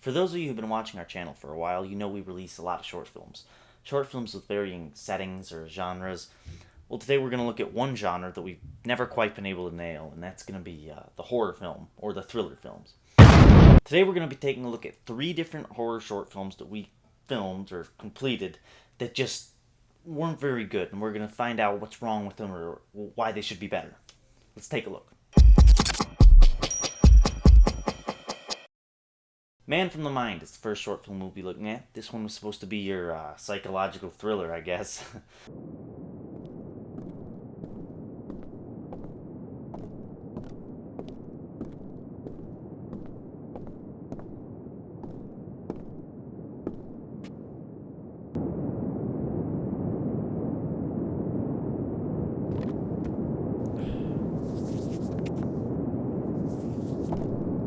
For those of you who've been watching our channel for a while, you know we release a lot of short films. Short films with varying settings or genres. Well, today we're going to look at one genre that we've never quite been able to nail, and that's going to be the horror film, or the thriller films. Today we're going to be taking a look at 3 different horror short films that we filmed or completed that just weren't very good, and we're going to find out what's wrong with them or why they should be better. Let's take a look. Man from the Mind is the first short film we'll be looking at. This one was supposed to be your psychological thriller, I guess.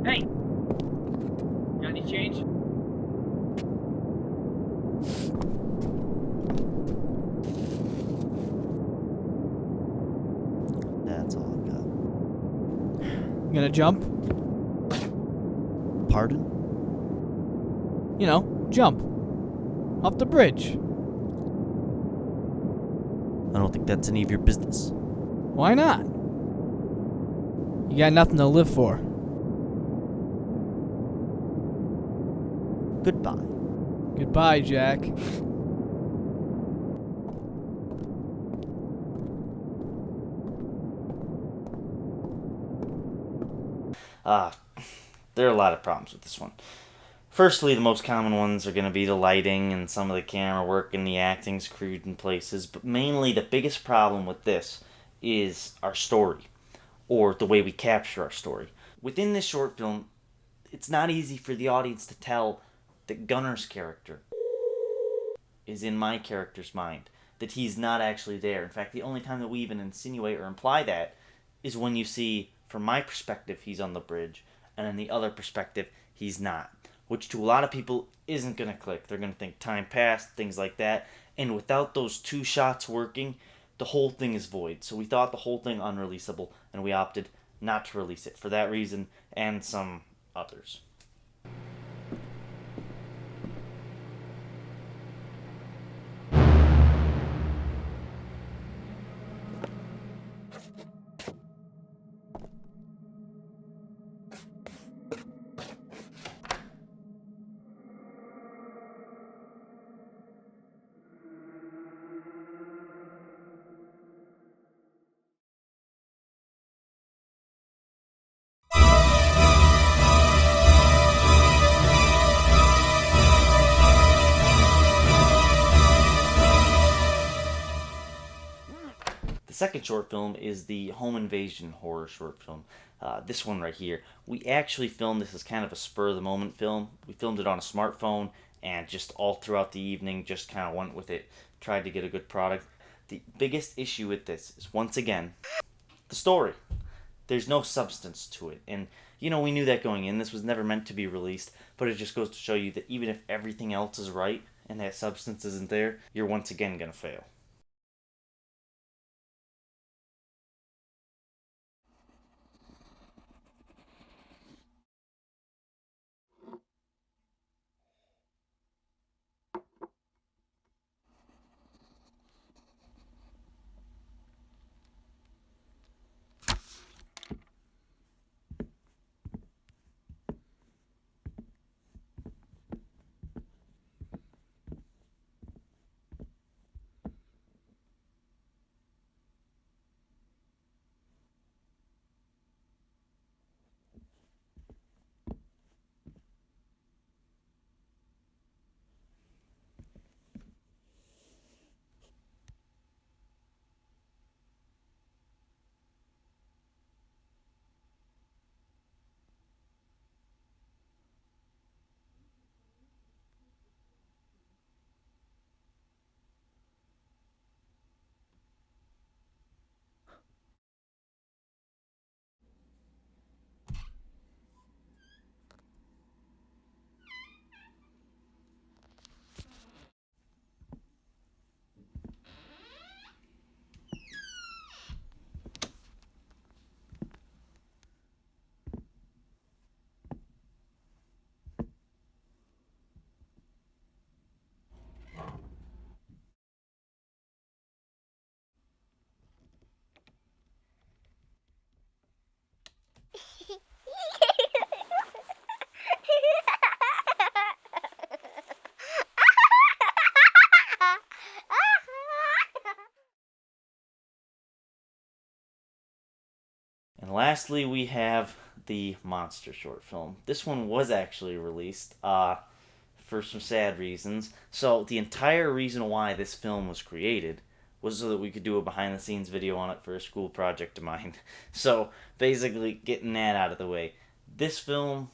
Hey! Got any change? That's all I've got. You gonna jump? Pardon? You know, jump. Off the bridge. I don't think that's any of your business. Why not? You got nothing to live for. Goodbye. Goodbye, Jack. There are a lot of problems with this one. Firstly, the most common ones are going to be the lighting and some of the camera work and the acting's crude in places, but mainly the biggest problem with this is our story, or the way we capture our story. Within this short film, it's not easy for the audience to tell that Gunner's character is in my character's mind, that he's not actually there. In fact, the only time that we even insinuate or imply that is when you see, from my perspective, he's on the bridge, and in the other perspective, he's not. Which to a lot of people isn't going to click. They're going to think time passed, things like that. And without those 2 shots working, the whole thing is void. So we thought the whole thing unreleasable, and we opted not to release it for that reason and some others. The second short film is the home invasion horror short film. This one right here. We actually filmed this as kind of a spur-of-the-moment film. We filmed it on a smartphone and just all throughout the evening just kind of went with it. Tried to get a good product. The biggest issue with this is, once again, the story. There's no substance to it. And, you know, we knew that going in. This was never meant to be released. But it just goes to show you that even if everything else is right and that substance isn't there, you're once again going to fail. lastly, we have the monster short film. This one was actually released for some sad reasons. So the entire reason why this film was created was so that we could do a behind the scenes video on it for a school project of mine. So basically, getting that out of the way. This film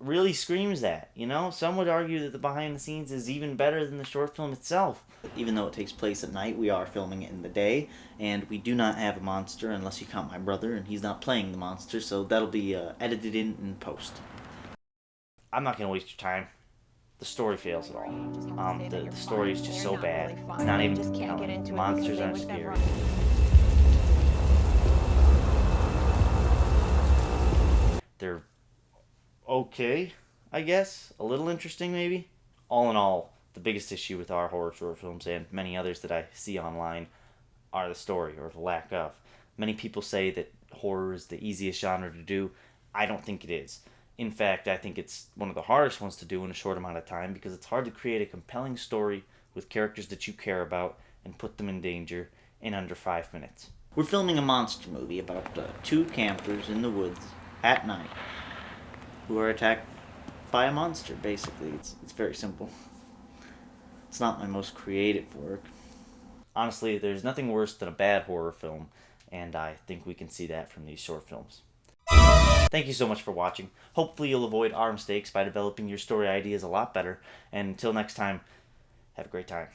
really screams that, you know? Some would argue that the behind the scenes is even better than the short film itself. Even though it takes place at night, we are filming it in the day, and we do not have a monster unless you count my brother, and he's not playing the monster, so that'll be edited in post. I'm not gonna waste your time. The story fails at all. The story is just so bad. It's not even compelling. The monsters aren't scary. They're okay, I guess. A little interesting, maybe. All in all, the biggest issue with our horror short films and many others that I see online are the story, or the lack of. Many people say that horror is the easiest genre to do. I don't think it is. In fact, I think it's one of the hardest ones to do in a short amount of time because it's hard to create a compelling story with characters that you care about and put them in danger in under 5 minutes. We're filming a monster movie about two campers in the woods at night who are attacked by a monster, basically. It's very simple. It's not my most creative work. Honestly, there's nothing worse than a bad horror film, and I think we can see that from these short films. Thank you so much for watching. Hopefully you'll avoid our mistakes by developing your story ideas a lot better. And until next time, have a great time.